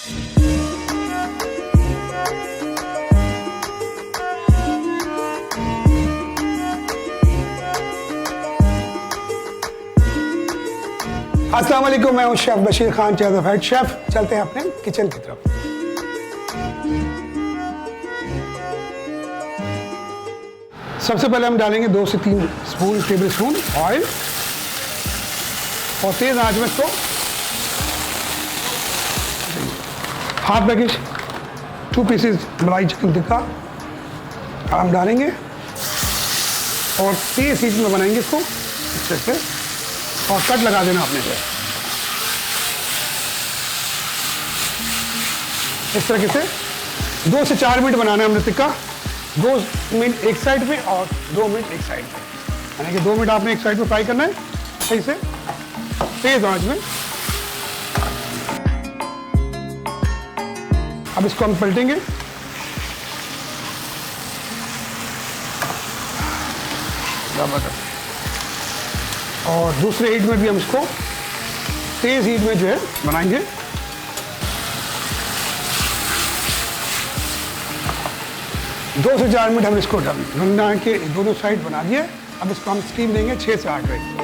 अस्सलाम वालेकुम, मैं हूं chef Bashir Khan, chair of head chef. चलते हैं अपने किचन की तरफ। सबसे पहले हम डालेंगे 2 से 3 टेबल स्पून ऑयल और तेज आंच में इसको हाफ पैकेज 2 पीसेस मलाई चिकन टिक्का हम डालेंगे और तेज हीट में बनाएंगे इसको अच्छे से और कट लगा देना अपने से इस तरीके से 2 से 4 मिनट बनाना है हमने टिक्का। 2 मिनट एक साइड पे और 2 मिनट एक साइड पे, यानी कि 2 मिनट आपने एक साइड पे फ्राई करना है सही से तेज आंच में। अब इसको हम पलटेंगे और दूसरे हीट में भी हम इसको तेज हीट में जो है बनाएंगे। दो से 4 मिनट हम इसको बना के दोनों साइड बना दिए। अब इसको हम स्टीम देंगे 6 से 8 मिनट।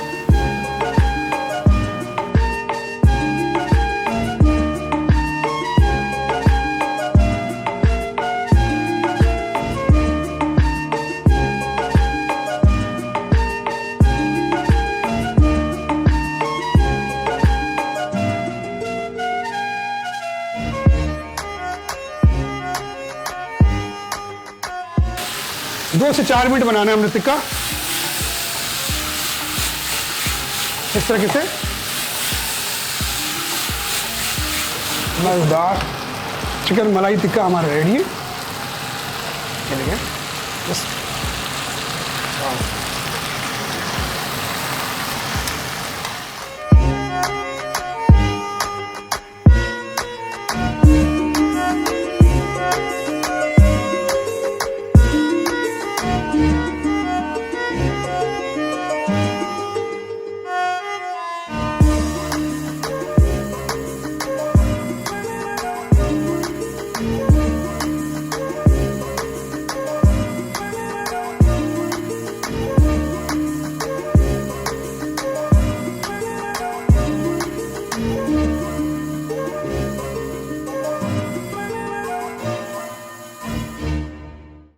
2 से 4 मिनट बनाना है हमने टिक्का इस तरीके से। मज़ेदार चिकन मलाई टिक्का हमारा रेडी है। ये देखिए